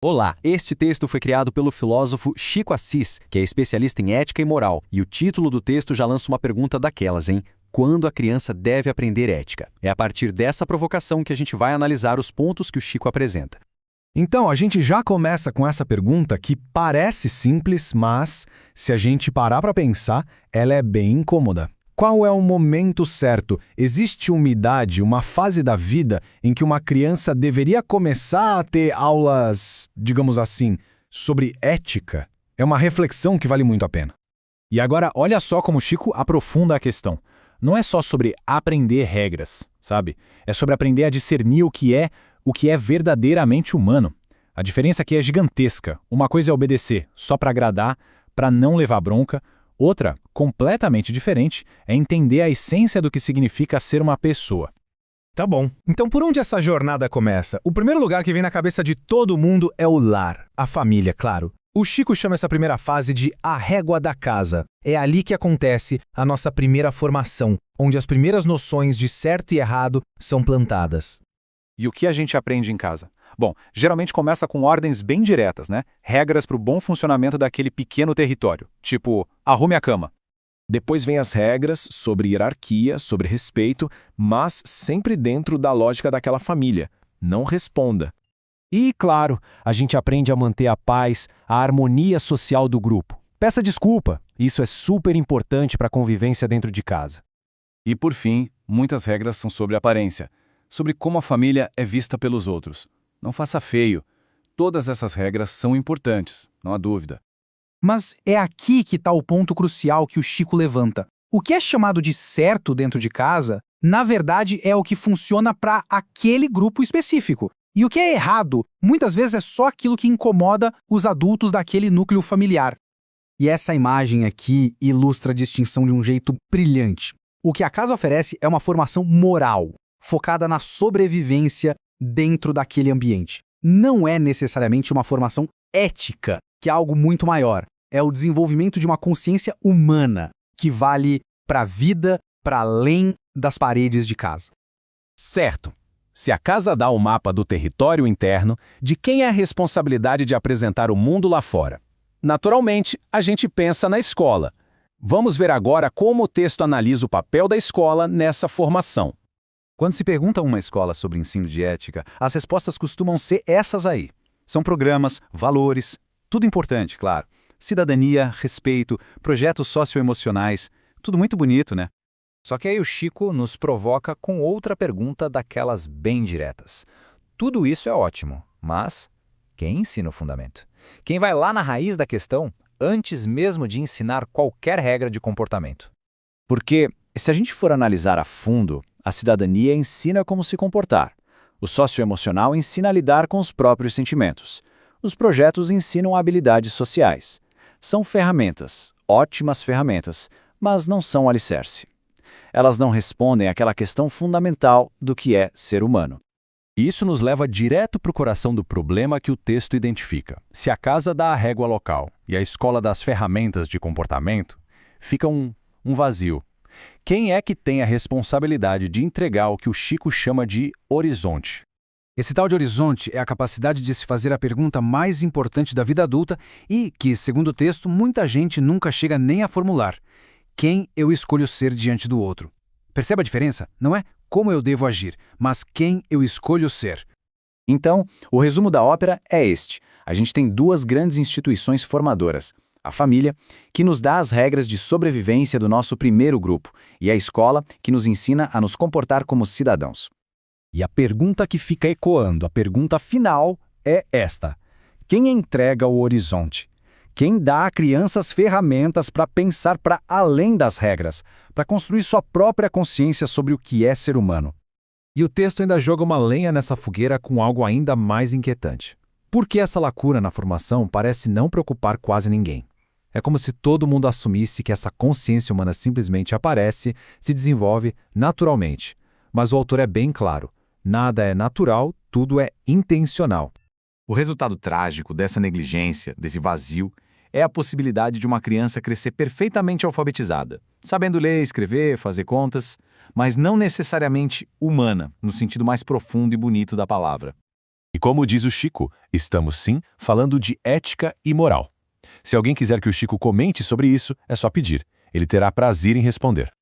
Olá, este texto foi criado pelo filósofo Chico Assis, que é especialista em ética e moral, e o título do texto já lança uma pergunta daquelas, hein? Quando a criança deve aprender ética? É a partir dessa provocação que a gente vai analisar os pontos que o Chico apresenta. Então, a gente já começa com essa pergunta que parece simples, mas, se a gente parar para pensar, ela é bem incômoda. Qual é o momento certo? Existe uma idade, uma fase da vida em que uma criança deveria começar a ter aulas, digamos assim, sobre ética? É uma reflexão que vale muito a pena. E agora, olha só como Chico aprofunda a questão. Não é só sobre aprender regras, sabe? É sobre aprender a discernir o que é verdadeiramente humano. A diferença aqui é gigantesca. Uma coisa é obedecer só para agradar, para não levar bronca. Outra, completamente diferente, é entender a essência do que significa ser uma pessoa. Tá bom. Então por onde essa jornada começa? O primeiro lugar que vem na cabeça de todo mundo é o lar, a família, claro. O Chico chama essa primeira fase de a régua da casa. É ali que acontece a nossa primeira formação, onde as primeiras noções de certo e errado são plantadas. E o que a gente aprende em casa? Bom, geralmente começa com ordens bem diretas, né? Regras para o bom funcionamento daquele pequeno território. Tipo, arrume a cama. Depois vem as regras sobre hierarquia, sobre respeito, mas sempre dentro da lógica daquela família. Não responda. E, claro, a gente aprende a manter a paz, a harmonia social do grupo. Peça desculpa, isso é super importante para a convivência dentro de casa. E por fim, muitas regras são sobre aparência, sobre como a família é vista pelos outros. Não faça feio. Todas essas regras são importantes, não há dúvida. Mas é aqui que está o ponto crucial que o Chico levanta. O que é chamado de certo dentro de casa, na verdade é o que funciona para aquele grupo específico. E o que é errado, muitas vezes é só aquilo que incomoda os adultos daquele núcleo familiar. E essa imagem aqui ilustra a distinção de um jeito brilhante. O que a casa oferece é uma formação moral, focada na sobrevivência dentro daquele ambiente. Não é necessariamente uma formação ética, que é algo muito maior. É o desenvolvimento de uma consciência humana, que vale para a vida, para além das paredes de casa. Certo. Se a casa dá o mapa do território interno, de quem é a responsabilidade de apresentar o mundo lá fora? Naturalmente, a gente pensa na escola. Vamos ver agora como o texto analisa o papel da escola nessa formação. Quando se pergunta a uma escola sobre ensino de ética, as respostas costumam ser essas aí. São programas, valores, tudo importante, claro. Cidadania, respeito, projetos socioemocionais, tudo muito bonito, né? Só que aí o Chico nos provoca com outra pergunta daquelas bem diretas. Tudo isso é ótimo, mas quem ensina o fundamento? Quem vai lá na raiz da questão antes mesmo de ensinar qualquer regra de comportamento? Porque, se a gente for analisar a fundo, a cidadania ensina como se comportar. O socioemocional ensina a lidar com os próprios sentimentos. Os projetos ensinam habilidades sociais. São ferramentas, ótimas ferramentas, mas não são alicerce. Elas não respondem àquela questão fundamental do que é ser humano. Isso nos leva direto para o coração do problema que o texto identifica. Se a casa dá a régua local e a escola dá as ferramentas de comportamento, fica um vazio. Quem é que tem a responsabilidade de entregar o que o Chico chama de horizonte? Esse tal de horizonte é a capacidade de se fazer a pergunta mais importante da vida adulta e que, segundo o texto, muita gente nunca chega nem a formular. Quem eu escolho ser diante do outro? Percebe a diferença? Não é como eu devo agir, mas quem eu escolho ser. Então, o resumo da ópera é este. A gente tem duas grandes instituições formadoras. A família, que nos dá as regras de sobrevivência do nosso primeiro grupo, e a escola, que nos ensina a nos comportar como cidadãos. E a pergunta que fica ecoando, a pergunta final, é esta. Quem entrega o horizonte? Quem dá a criança as ferramentas para pensar para além das regras, para construir sua própria consciência sobre o que é ser humano? E o texto ainda joga uma lenha nessa fogueira com algo ainda mais inquietante. Porque essa lacuna na formação parece não preocupar quase ninguém. É como se todo mundo assumisse que essa consciência humana simplesmente aparece, se desenvolve naturalmente. Mas o autor é bem claro. Nada é natural, tudo é intencional. O resultado trágico dessa negligência, desse vazio, é a possibilidade de uma criança crescer perfeitamente alfabetizada, sabendo ler, escrever, fazer contas, mas não necessariamente humana, no sentido mais profundo e bonito da palavra. E como diz o Chico, estamos sim falando de ética e moral. Se alguém quiser que o Chico comente sobre isso, é só pedir. Ele terá prazer em responder.